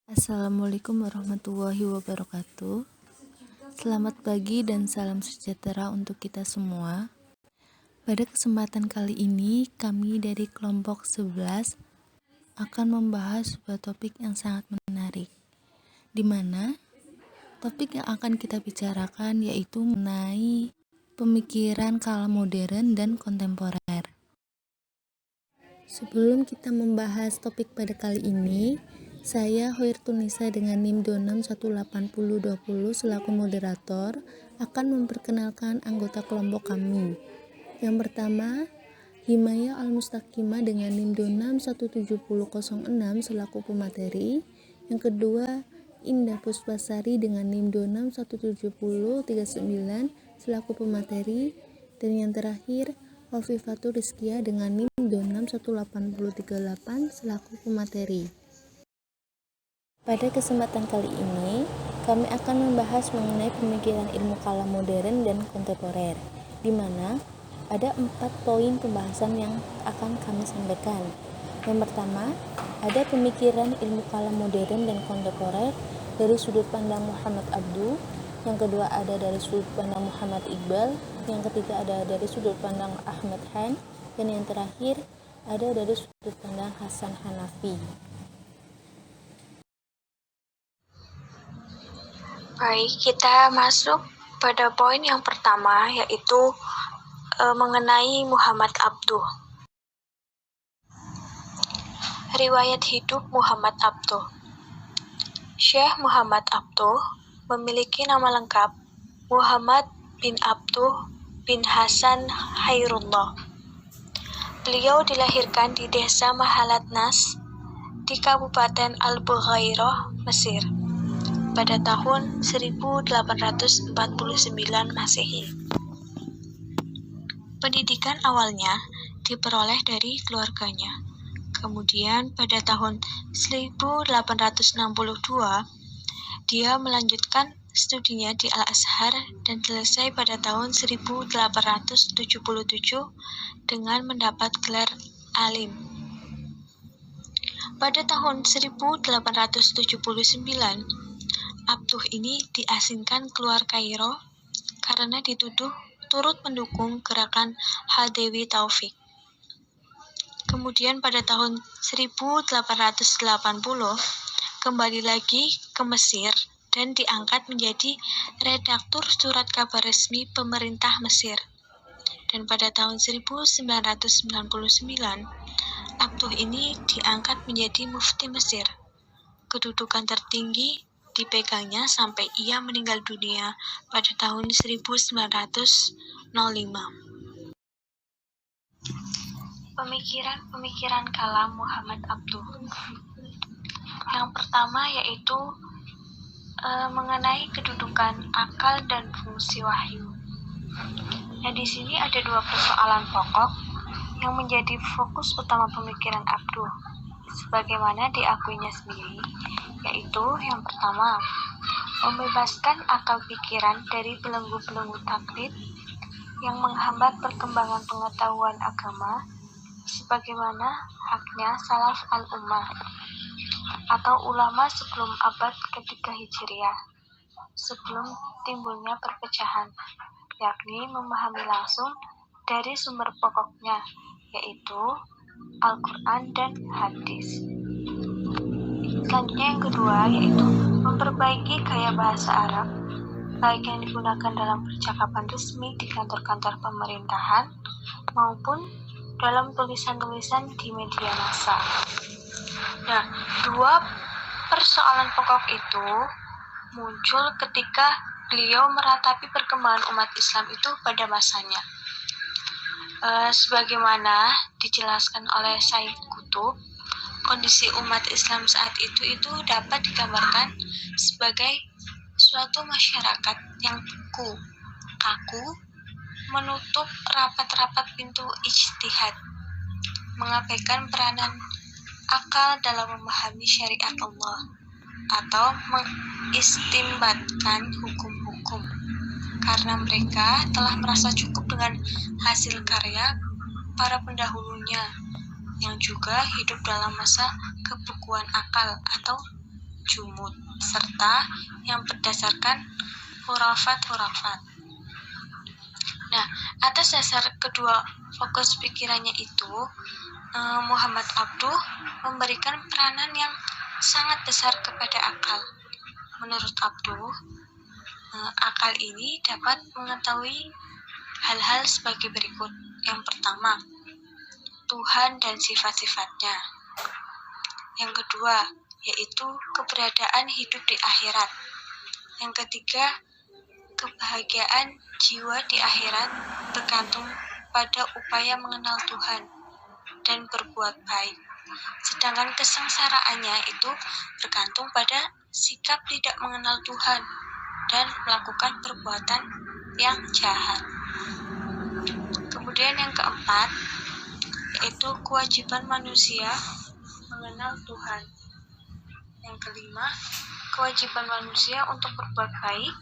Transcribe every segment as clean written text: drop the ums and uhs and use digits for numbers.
Assalamualaikum warahmatullahi wabarakatuh. Selamat pagi dan salam sejahtera untuk kita semua. Pada kesempatan kali ini, kami dari kelompok 11 akan membahas sebuah topik yang sangat menarik, di mana topik yang akan kita bicarakan yaitu mengenai pemikiran kalam modern dan kontemporer. Sebelum kita membahas topik pada kali ini, saya Hoirtunisa dengan NIM 26182020 selaku moderator akan memperkenalkan anggota kelompok kami. Yang pertama, Himaya Al-Mustaqimah dengan NIM 261706 selaku pemateri. Yang kedua, Indah Puspasari dengan NIM 261739 selaku pemateri. Dan yang terakhir, Hovifatul Rizkia dengan NIM 261838 selaku pemateri. Pada kesempatan kali ini, kami akan membahas mengenai pemikiran ilmu kalam modern dan kontemporer, di mana ada 4 poin pembahasan yang akan kami sampaikan. Yang pertama, ada pemikiran ilmu kalam modern dan kontemporer dari sudut pandang Muhammad Abduh. Yang kedua ada dari sudut pandang Muhammad Iqbal. Yang ketiga ada dari sudut pandang Ahmad Han. Dan yang terakhir ada dari sudut pandang Hasan Hanafi. Baik, kita masuk pada poin yang pertama, yaitu mengenai Muhammad Abduh. Riwayat hidup Muhammad Abduh. Syekh Muhammad Abduh memiliki nama lengkap Muhammad bin Abduh bin Hasan Hairullah. Beliau dilahirkan di desa Mahalatnas di Kabupaten Al-Bughairah, Mesir pada tahun 1849 Masehi. Pendidikan awalnya diperoleh dari keluarganya. Kemudian pada tahun 1862 dia melanjutkan studinya di Al-Azhar dan selesai pada tahun 1877 dengan mendapat gelar alim. Pada tahun 1879 Abduh ini diasingkan keluar Kairo karena dituduh turut mendukung gerakan Hadawi Taufik. Kemudian pada tahun 1880 kembali lagi ke Mesir dan diangkat menjadi redaktur surat kabar resmi pemerintah Mesir. Dan pada tahun 1999 Abduh ini diangkat menjadi mufti Mesir. Kedudukan tertinggi dipegangnya sampai ia meninggal dunia pada tahun 1905. Pemikiran kalam Muhammad Abduh. Yang pertama yaitu mengenai kedudukan akal dan fungsi wahyu. Nah, di sini ada 2 persoalan pokok yang menjadi fokus utama pemikiran Abduh, sebagaimana diakuinya sendiri, yaitu yang pertama, membebaskan akal pikiran dari belenggu-belenggu taklid yang menghambat perkembangan pengetahuan agama, sebagaimana haknya salaf al-ummah atau ulama sebelum abad ketiga Hijriah, sebelum timbulnya perpecahan, yakni memahami langsung dari sumber pokoknya, yaitu Al-Quran dan hadis. Selanjutnya yang kedua yaitu memperbaiki gaya bahasa Arab, baik yang digunakan dalam percakapan resmi di kantor-kantor pemerintahan maupun dalam tulisan-tulisan di media massa. Nah, 2 persoalan pokok itu muncul ketika beliau meratapi perkembangan umat Islam itu pada masanya. Sebagaimana dijelaskan oleh Said Qutb, kondisi umat Islam saat itu dapat digambarkan sebagai suatu masyarakat yang kaku, menutup rapat-rapat pintu ijtihad, mengabaikan peranan akal dalam memahami syariat Allah atau mengistimbatkan hukum-hukum, karena mereka telah merasa cukup dengan hasil karya para pendahulunya yang juga hidup dalam masa kebukuan akal atau jumud, serta yang berdasarkan hurafat-hurafat. Nah, atas dasar kedua fokus pikirannya itu, Muhammad Abduh memberikan peranan yang sangat besar kepada akal. Menurut Abduh, akal ini dapat mengetahui hal-hal sebagai berikut. Yang pertama, Tuhan dan sifat-sifatnya. Yang kedua, yaitu keberadaan hidup di akhirat. Yang ketiga, kebahagiaan jiwa di akhirat bergantung pada upaya mengenal Tuhan dan berbuat baik. Sedangkan kesengsaraannya itu bergantung pada sikap tidak mengenal Tuhan dan melakukan perbuatan yang jahat. Kemudian yang keempat, yaitu kewajiban manusia mengenal Tuhan. Yang kelima, kewajiban manusia untuk berbuat baik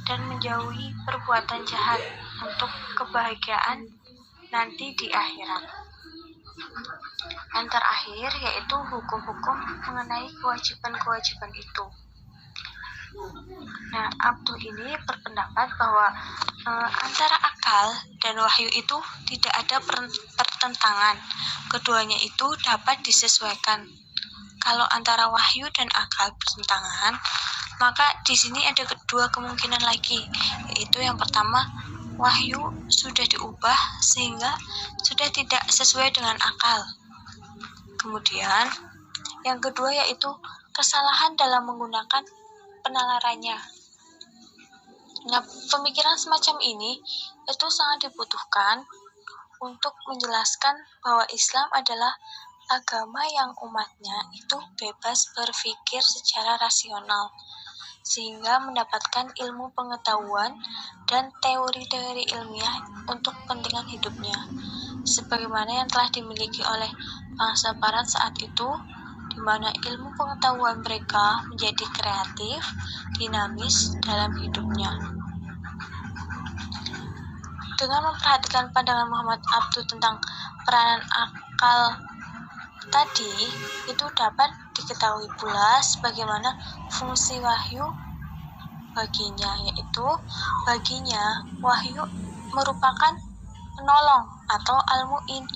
dan menjauhi perbuatan jahat untuk kebahagiaan nanti di akhirat. Yang terakhir, yaitu hukum-hukum mengenai kewajiban-kewajiban itu. Nah, Abduh ini berpendapat bahwa antara akal dan wahyu itu tidak ada pertentangan. Keduanya itu dapat disesuaikan. Kalau antara wahyu dan akal bertentangan, maka di sini ada kedua kemungkinan lagi, yaitu yang pertama, wahyu sudah diubah sehingga sudah tidak sesuai dengan akal. Kemudian, yang kedua yaitu kesalahan dalam menggunakan penalarannya. Nah, pemikiran semacam ini itu sangat dibutuhkan untuk menjelaskan bahwa Islam adalah agama yang umatnya itu bebas berpikir secara rasional, sehingga mendapatkan ilmu pengetahuan dan teori-teori ilmiah untuk kepentingan hidupnya, sebagaimana yang telah dimiliki oleh bangsa Barat saat itu, di mana ilmu pengetahuan mereka menjadi kreatif, dinamis dalam hidupnya. Dengan memperhatikan pandangan Muhammad Abduh tentang peranan akal tadi, itu dapat diketahui pula sebagaimana fungsi wahyu baginya, yaitu baginya wahyu merupakan penolong atau al-mu'in.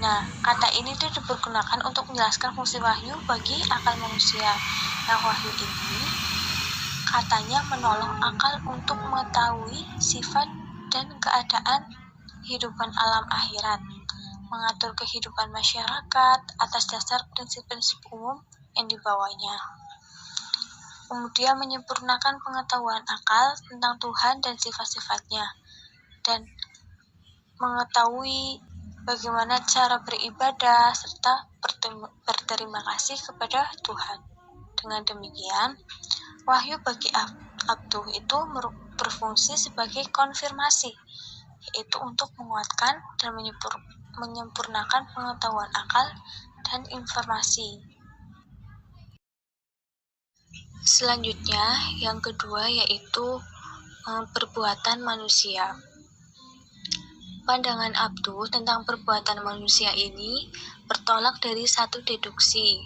Nah, kata ini itu dipergunakan untuk menjelaskan fungsi wahyu bagi akal manusia. Nah, wahyu ini katanya menolong akal untuk mengetahui sifat dan keadaan kehidupan alam akhirat, mengatur kehidupan masyarakat atas dasar prinsip-prinsip umum yang dibawanya. Kemudian menyempurnakan pengetahuan akal tentang Tuhan dan sifat-sifatnya, dan mengetahui bagaimana cara beribadah serta berterima kasih kepada Tuhan. Dengan demikian, wahyu bagi Abduh itu berfungsi sebagai konfirmasi, yaitu untuk menguatkan dan menyempurnakan pengetahuan akal dan informasi. Selanjutnya, yang kedua yaitu perbuatan manusia. Pandangan Abduh tentang perbuatan manusia ini bertolak dari satu deduksi,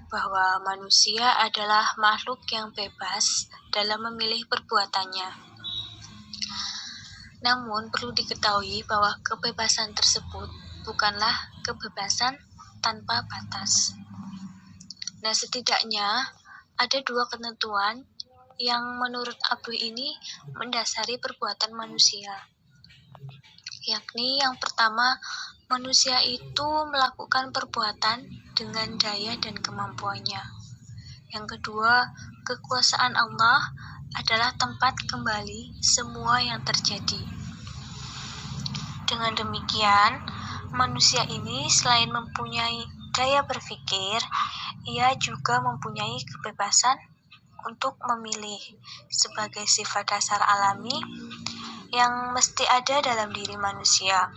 bahwa manusia adalah makhluk yang bebas dalam memilih perbuatannya. Namun perlu diketahui bahwa kebebasan tersebut bukanlah kebebasan tanpa batas. Nah, setidaknya ada dua ketentuan yang menurut Abduh ini mendasari perbuatan manusia. Yakni yang pertama, manusia itu melakukan perbuatan dengan daya dan kemampuannya. Yang kedua, kekuasaan Allah adalah tempat kembali semua yang terjadi. Dengan demikian, manusia ini selain mempunyai daya berpikir, ia juga mempunyai kebebasan untuk memilih sebagai sifat dasar alami yang mesti ada dalam diri manusia.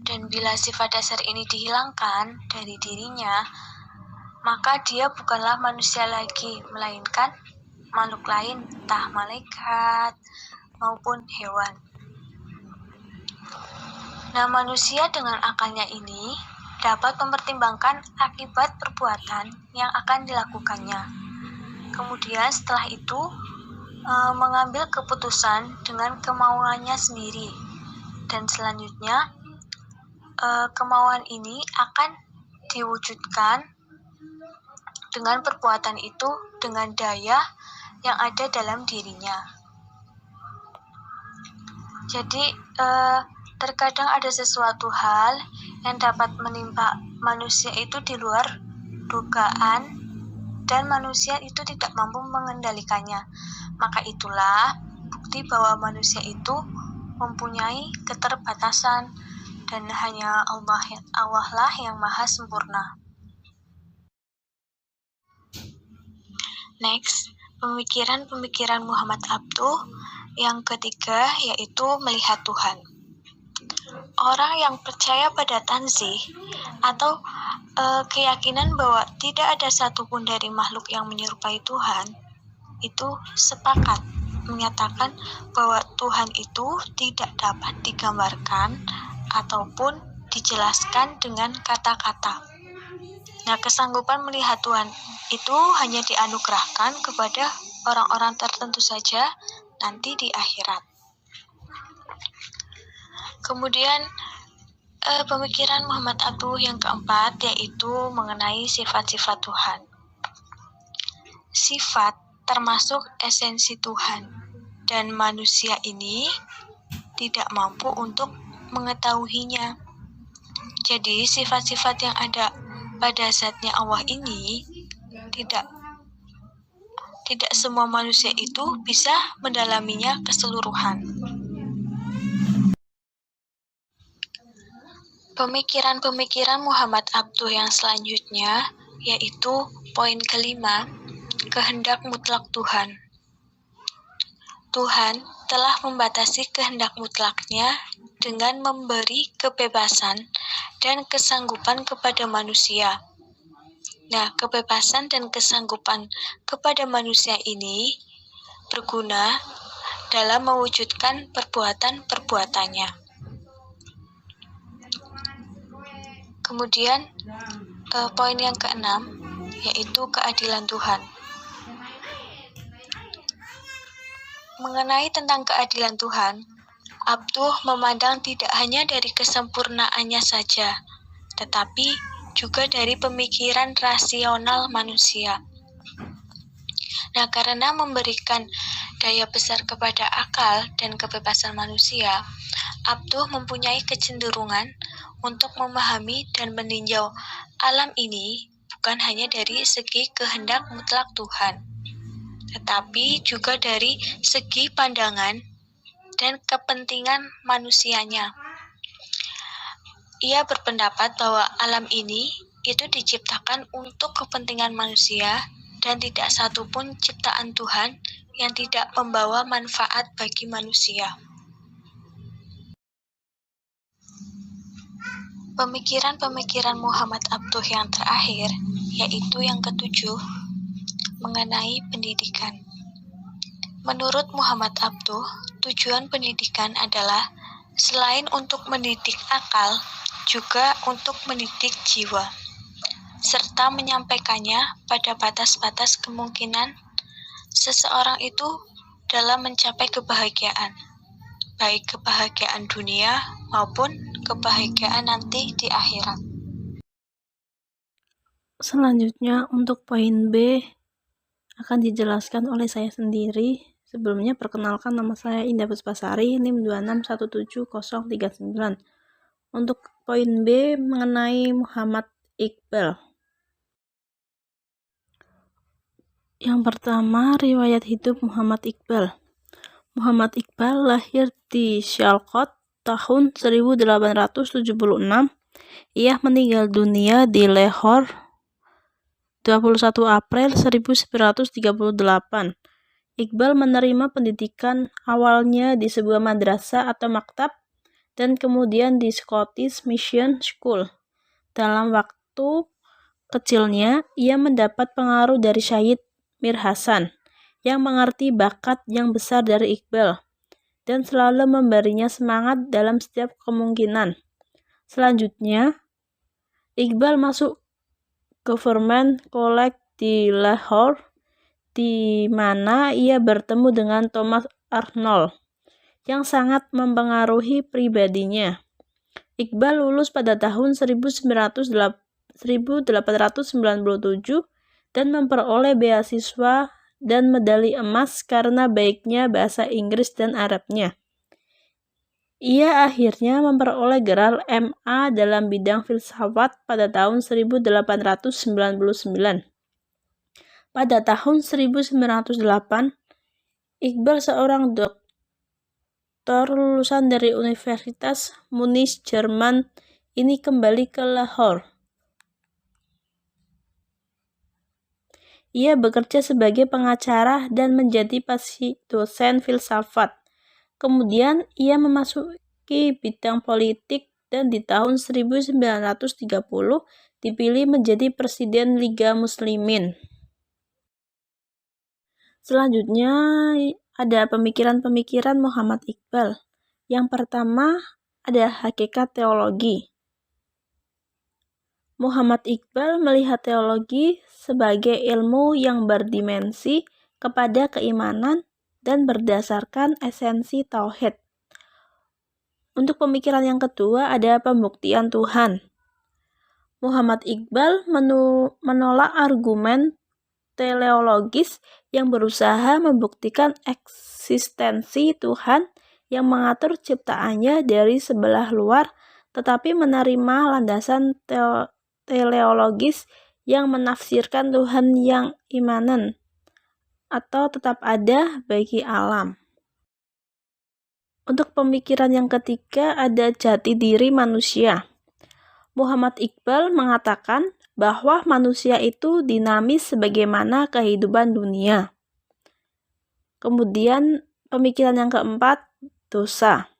Dan bila sifat dasar ini dihilangkan dari dirinya, maka dia bukanlah manusia lagi, melainkan makhluk lain, entah malaikat maupun hewan. Nah, manusia dengan akalnya ini dapat mempertimbangkan akibat perbuatan yang akan dilakukannya. Kemudian setelah itu mengambil keputusan dengan kemauannya sendiri. Dan selanjutnya kemauan ini akan diwujudkan dengan perbuatan itu dengan daya yang ada dalam dirinya. Jadi terkadang ada sesuatu hal yang dapat menimpa manusia itu di luar dugaan dan manusia itu tidak mampu mengendalikannya. Maka itulah bukti bahwa manusia itu mempunyai keterbatasan dan hanya Allah lah yang maha sempurna. Next, pemikiran Muhammad Abduh yang ketiga yaitu melihat Tuhan. Orang yang percaya pada tanzih atau keyakinan bahwa tidak ada satupun dari makhluk yang menyerupai Tuhan, itu sepakat menyatakan bahwa Tuhan itu tidak dapat digambarkan ataupun dijelaskan dengan kata-kata. Nah, kesanggupan melihat Tuhan itu hanya dianugerahkan kepada orang-orang tertentu saja nanti di akhirat. Kemudian pemikiran Muhammad Abduh yang keempat yaitu mengenai sifat-sifat Tuhan. Sifat termasuk esensi Tuhan dan manusia ini tidak mampu untuk mengetahuinya. Jadi sifat-sifat yang ada pada zatnya Allah ini tidak semua manusia itu bisa mendalaminya keseluruhan. Pemikiran Muhammad Abduh yang selanjutnya yaitu poin kelima, kehendak mutlak Tuhan. Tuhan telah membatasi kehendak mutlaknya dengan memberi kebebasan dan kesanggupan kepada manusia. Nah, kebebasan dan kesanggupan kepada manusia ini berguna dalam mewujudkan perbuatan-perbuatannya. Kemudian poin yang keenam yaitu keadilan Tuhan. Mengenai tentang keadilan Tuhan, Abduh memandang tidak hanya dari kesempurnaannya saja, tetapi juga dari pemikiran rasional manusia. Nah, karena memberikan daya besar kepada akal dan kebebasan manusia, Abduh mempunyai kecenderungan untuk memahami dan meninjau alam ini bukan hanya dari segi kehendak mutlak Tuhan, tetapi juga dari segi pandangan dan kepentingan manusianya. Ia berpendapat bahwa alam ini itu diciptakan untuk kepentingan manusia dan tidak satu pun ciptaan Tuhan yang tidak membawa manfaat bagi manusia. Pemikiran Muhammad Abduh yang terakhir, yaitu yang ketujuh, mengenai pendidikan. Menurut Muhammad Abduh, tujuan pendidikan adalah selain untuk mendidik akal, juga untuk mendidik jiwa, serta menyampaikannya pada batas-batas kemungkinan seseorang itu dalam mencapai kebahagiaan, baik kebahagiaan dunia maupun kebahagiaan nanti di akhirat. Selanjutnya untuk poin B akan dijelaskan oleh saya sendiri. Sebelumnya perkenalkan, nama saya Indah Puspasari, NIM 2617039. Untuk poin B mengenai Muhammad Iqbal. Yang pertama, riwayat hidup Muhammad Iqbal. Muhammad Iqbal lahir di Sialkot tahun 1876. Ia meninggal dunia di Lahore 21 April 1938. Iqbal menerima pendidikan awalnya di sebuah madrasah atau maktab dan kemudian di Scottish Mission School. Dalam waktu kecilnya, ia mendapat pengaruh dari Syed Mir Hasan yang mengerti bakat yang besar dari Iqbal dan selalu memberinya semangat dalam setiap kemungkinan. Selanjutnya, Iqbal masuk Government College di Lahore, di mana ia bertemu dengan Thomas Arnold, yang sangat mempengaruhi pribadinya. Iqbal lulus pada tahun 1897 dan memperoleh beasiswa dan medali emas karena baiknya bahasa Inggris dan Arabnya. Ia akhirnya memperoleh gelar MA dalam bidang filsafat pada tahun 1899. Pada tahun 1908, Iqbal, seorang doktor lulusan dari Universitas Munich, Jerman, ini kembali ke Lahore. Ia bekerja sebagai pengacara dan menjadi dosen filsafat. Kemudian ia memasuki bidang politik dan di tahun 1930 dipilih menjadi Presiden Liga Muslimin. Selanjutnya ada pemikiran-pemikiran Muhammad Iqbal. Yang pertama ada hakikat teologi. Muhammad Iqbal melihat teologi sebagai ilmu yang berdimensi kepada keimanan dan berdasarkan esensi tauhid. Untuk pemikiran yang kedua ada pembuktian Tuhan. Muhammad Iqbal menolak argumen teleologis yang berusaha membuktikan eksistensi Tuhan yang mengatur ciptaannya dari sebelah luar, tetapi menerima landasan teleologis yang menafsirkan Tuhan yang imanen atau tetap ada bagi alam. Untuk pemikiran yang ketiga ada jati diri manusia. Muhammad Iqbal mengatakan bahwa manusia itu dinamis sebagaimana kehidupan dunia. Kemudian pemikiran yang keempat, dosa.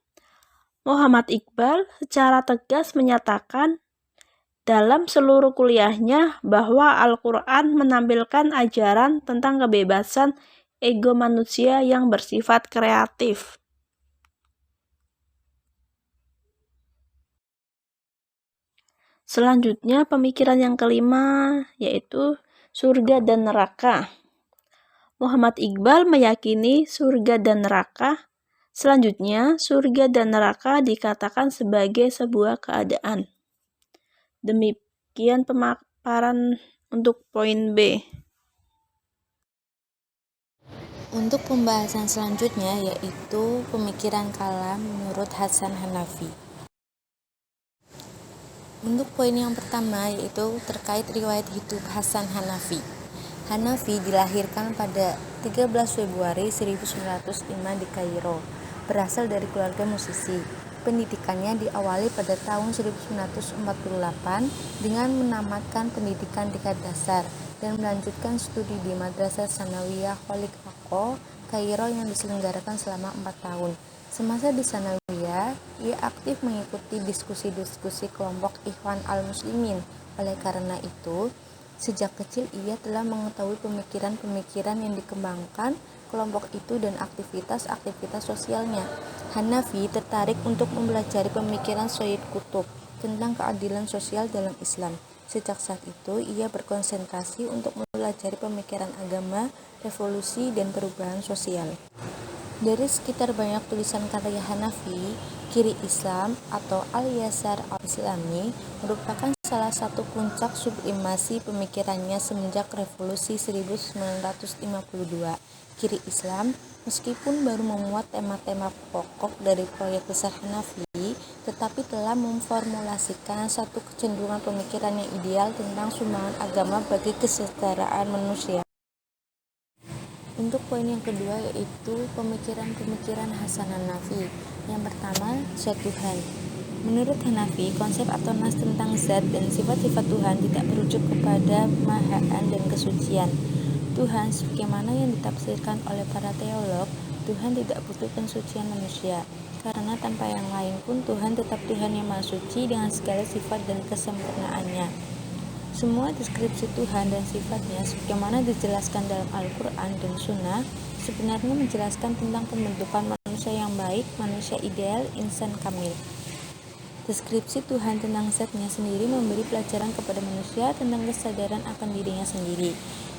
Muhammad Iqbal secara tegas menyatakan dalam seluruh kuliahnya bahwa Al-Quran menampilkan ajaran tentang kebebasan ego manusia yang bersifat kreatif. Selanjutnya pemikiran yang kelima yaitu surga dan neraka. Muhammad Iqbal meyakini surga dan neraka. Selanjutnya, surga dan neraka dikatakan sebagai sebuah keadaan. Demikian pemaparan untuk poin B. Untuk pembahasan selanjutnya yaitu pemikiran kalam menurut Hasan Hanafi. Untuk poin yang pertama yaitu terkait riwayat hidup Hasan Hanafi. Hanafi dilahirkan pada 13 Februari 1905 di Kairo, berasal dari keluarga musisi. Pendidikannya diawali pada tahun 1948 dengan menamatkan pendidikan tingkat dasar dan melanjutkan studi di Madrasah Sanawiyah Khalid Akko, Kairo yang diselenggarakan selama 4 tahun. Semasa di Sanawiyah, ia aktif mengikuti diskusi-diskusi kelompok Ikhwan al-Muslimin. Oleh karena itu, sejak kecil ia telah mengetahui pemikiran-pemikiran yang dikembangkan kelompok itu dan aktivitas-aktivitas sosialnya. Hanafi tertarik untuk mempelajari pemikiran Sayyid Qutb tentang keadilan sosial dalam Islam. Sejak saat itu, ia berkonsentrasi untuk mempelajari pemikiran agama, revolusi, dan perubahan sosial. Dari sekitar banyak tulisan karya Hanafi, Ciri Islam atau Al-Yasar al-Islami merupakan salah satu puncak sublimasi pemikirannya semenjak revolusi 1952. Ciri Islam, meskipun baru memuat tema-tema pokok dari proyek besar Hanafi, tetapi telah memformulasikan satu kecenderungan pemikiran yang ideal tentang sumbangan agama bagi kesetaraan manusia. Untuk poin yang kedua yaitu pemikiran-pemikiran Hasan Hanafi. Yang pertama, zat Tuhan. Menurut Hanafi, konsep atau nas tentang zat dan sifat-sifat Tuhan tidak merujuk kepada kemahaan dan kesucian. Tuhan sebagaimana yang ditafsirkan oleh para teolog, Tuhan tidak butuh pensucian manusia, karena tanpa yang lain pun Tuhan tetap Tuhan yang maha suci dengan segala sifat dan kesempurnaannya. Semua deskripsi Tuhan dan sifatnya sebagaimana dijelaskan dalam Al-Quran dan Sunnah sebenarnya menjelaskan tentang pembentukan manusia yang baik, manusia ideal, insan kamil. Deskripsi Tuhan tentang zatnya sendiri memberi pelajaran kepada manusia tentang kesadaran akan dirinya sendiri,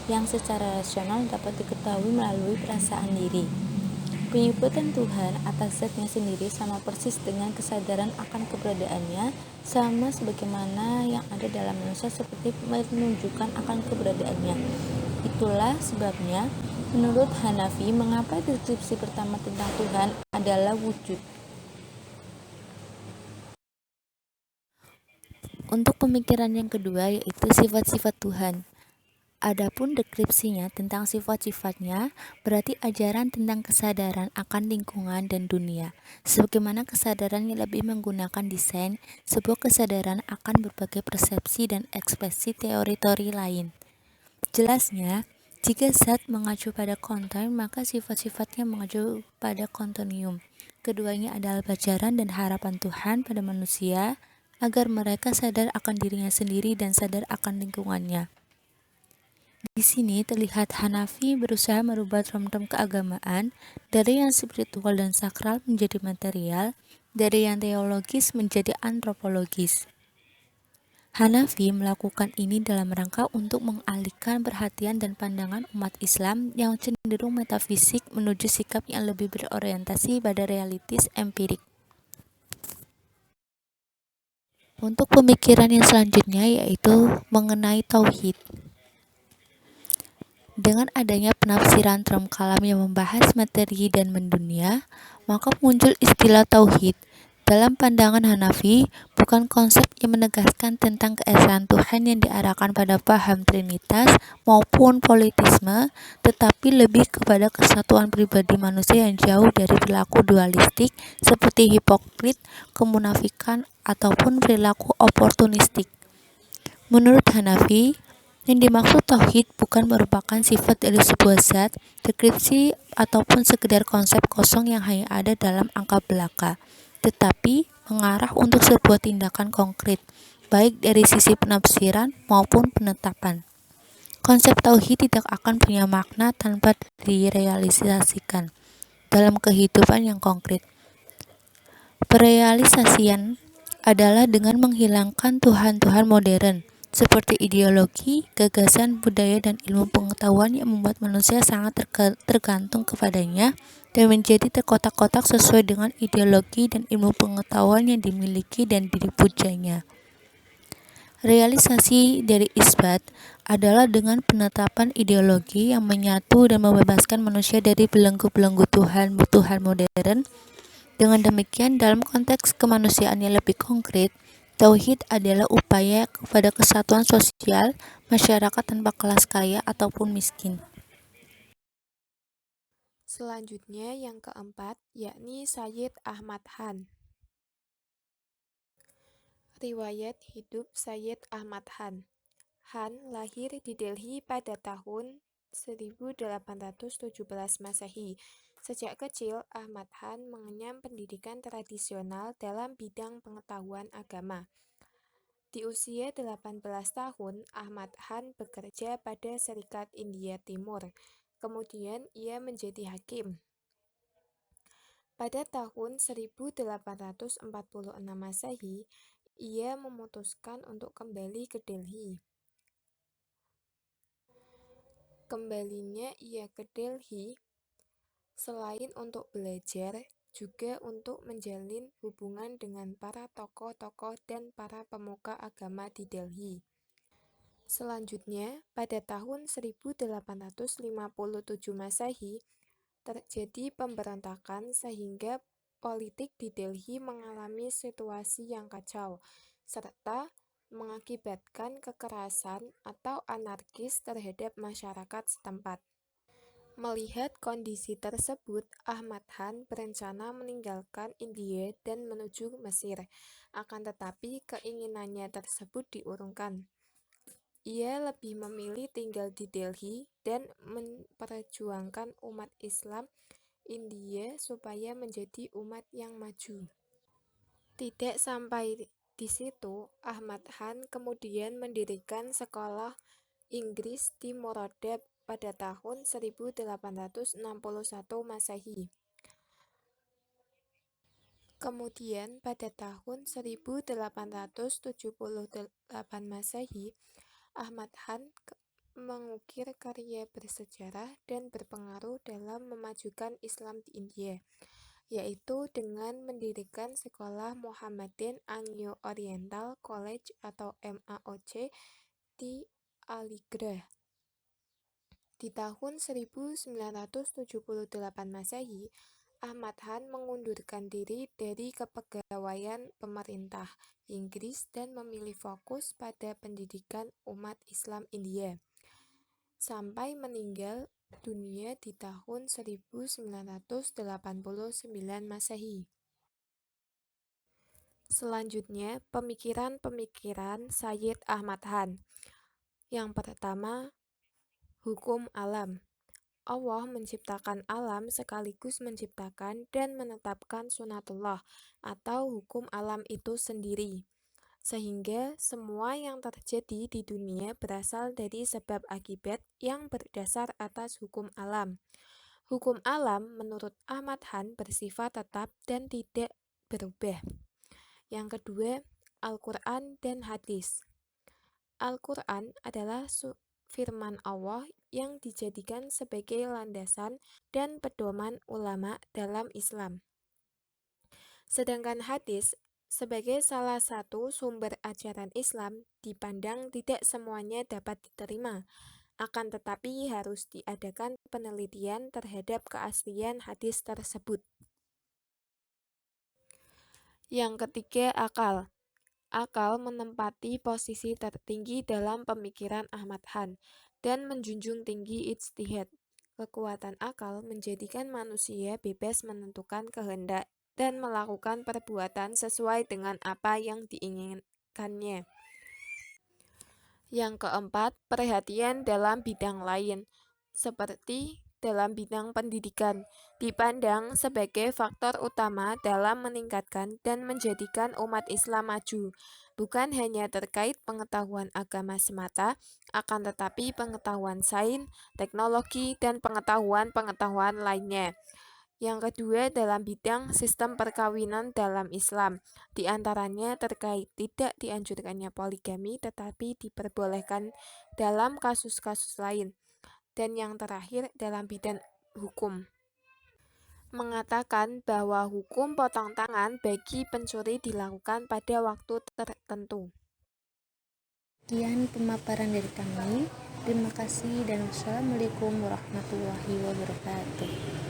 yang secara rasional dapat diketahui melalui perasaan diri. Penyebutan Tuhan atas zatnya sendiri sama persis dengan kesadaran akan keberadaannya, sama sebagaimana yang ada dalam manusia seperti menunjukkan akan keberadaannya. Itulah sebabnya, menurut Hanafi, mengapa deskripsi pertama tentang Tuhan adalah wujud. Untuk pemikiran yang kedua yaitu sifat-sifat Tuhan. Adapun deskripsinya tentang sifat-sifatnya berarti ajaran tentang kesadaran akan lingkungan dan dunia. Sebagaimana kesadaran yang lebih menggunakan desain, sebuah kesadaran akan berbagai persepsi dan ekspresi teori-teori lain. Jelasnya, jika zat mengacu pada konten, maka sifat-sifatnya mengacu pada kontinium. Keduanya adalah pelajaran dan harapan Tuhan pada manusia, agar mereka sadar akan dirinya sendiri dan sadar akan lingkungannya. Di sini terlihat Hanafi berusaha merubah term-term keagamaan dari yang spiritual dan sakral menjadi material, dari yang teologis menjadi antropologis. Hanafi melakukan ini dalam rangka untuk mengalihkan perhatian dan pandangan umat Islam yang cenderung metafisik menuju sikap yang lebih berorientasi pada realitis empirik. Untuk pemikiran yang selanjutnya yaitu mengenai tauhid. Dengan adanya penafsiran term kalam yang membahas materi dan mendunia, maka muncul istilah tauhid. Dalam pandangan Hanafi, bukan konsep yang menegaskan tentang keesaan Tuhan yang diarahkan pada paham trinitas maupun politisme, tetapi lebih kepada kesatuan pribadi manusia yang jauh dari perilaku dualistik seperti hipokrit, kemunafikan, ataupun perilaku oportunistik. Menurut Hanafi, yang dimaksud tauhid bukan merupakan sifat dari sebuah zat, deskripsi, ataupun sekedar konsep kosong yang hanya ada dalam angka belaka, tetapi mengarah untuk sebuah tindakan konkret, baik dari sisi penafsiran maupun penetapan. Konsep tauhid tidak akan punya makna tanpa direalisasikan dalam kehidupan yang konkret. Perealisasian adalah dengan menghilangkan Tuhan-Tuhan modern, seperti ideologi, gagasan, budaya, dan ilmu pengetahuan yang membuat manusia sangat tergantung kepadanya dan menjadi terkotak-kotak sesuai dengan ideologi dan ilmu pengetahuan yang dimiliki dan dipujanya. Realisasi dari isbat adalah dengan penetapan ideologi yang menyatu dan membebaskan manusia dari belenggu-belenggu Tuhan modern. Dengan demikian, dalam konteks kemanusiaan yang lebih konkret, tauhid adalah upaya kepada kesatuan sosial masyarakat tanpa kelas kaya ataupun miskin. Selanjutnya yang keempat, yakni Sayyid Ahmad Han. Riwayat hidup Sayyid Ahmad Han. Han lahir di Delhi pada tahun 1817 Masehi. Sejak kecil, Ahmad Han mengenyam pendidikan tradisional dalam bidang pengetahuan agama. Di usia 18 tahun, Ahmad Han bekerja pada Serikat India Timur. Kemudian ia menjadi hakim. Pada tahun 1846 Masehi, ia memutuskan untuk kembali ke Delhi. Kembalinya ia ke Delhi selain untuk belajar, juga untuk menjalin hubungan dengan para tokoh-tokoh dan para pemuka agama di Delhi. Selanjutnya, pada tahun 1857 Masehi, terjadi pemberontakan sehingga politik di Delhi mengalami situasi yang kacau, serta mengakibatkan kekerasan atau anarkis terhadap masyarakat setempat. Melihat kondisi tersebut, Ahmad Han berencana meninggalkan India dan menuju Mesir. Akan tetapi keinginannya tersebut diurungkan. Ia lebih memilih tinggal di Delhi dan memperjuangkan umat Islam India supaya menjadi umat yang maju. Tidak sampai di situ, Ahmad Han kemudian mendirikan sekolah Inggris di Moradab pada tahun 1861 Masehi. Kemudian pada tahun 1878 Masehi, Ahmad Han mengukir karya bersejarah dan berpengaruh dalam memajukan Islam di India, yaitu dengan mendirikan Sekolah Muhammadin Anglo Oriental College atau MAOC di Aligarh. Di tahun 1978 Masehi, Ahmad Han mengundurkan diri dari kepegawaian pemerintah Inggris dan memilih fokus pada pendidikan umat Islam India, sampai meninggal dunia di tahun 1989 Masehi. Selanjutnya, pemikiran-pemikiran Sayyid Ahmad Han. Yang pertama, hukum alam. Allah menciptakan alam sekaligus menciptakan dan menetapkan sunatullah atau hukum alam itu sendiri, sehingga semua yang terjadi di dunia berasal dari sebab akibat yang berdasar atas hukum alam. Hukum alam menurut Ahmad Han bersifat tetap dan tidak berubah. Yang kedua, Al-Quran dan Hadis. Al-Quran adalah firman Allah yang dijadikan sebagai landasan dan pedoman ulama dalam Islam. Sedangkan hadis sebagai salah satu sumber ajaran Islam dipandang tidak semuanya dapat diterima, akan tetapi harus diadakan penelitian terhadap keaslian hadis tersebut. Yang ketiga, akal. Akal menempati posisi tertinggi dalam pemikiran Ahmad Han dan menjunjung tinggi ijtihad. Kekuatan akal menjadikan manusia bebas menentukan kehendak dan melakukan perbuatan sesuai dengan apa yang diinginkannya. Yang keempat, perhatian dalam bidang lain, seperti dalam bidang pendidikan, dipandang sebagai faktor utama dalam meningkatkan dan menjadikan umat Islam maju, bukan hanya terkait pengetahuan agama semata, akan tetapi pengetahuan sains, teknologi, dan pengetahuan-pengetahuan lainnya. Yang kedua, dalam bidang sistem perkawinan dalam Islam, di antaranya terkait tidak dianjurkannya poligami tetapi diperbolehkan dalam kasus-kasus lain. Dan yang terakhir, dalam bidang hukum, mengatakan bahwa hukum potong tangan bagi pencuri dilakukan pada waktu tertentu. Sekian pemaparan dari kami. Terima kasih dan wassalamualaikum warahmatullahi wabarakatuh.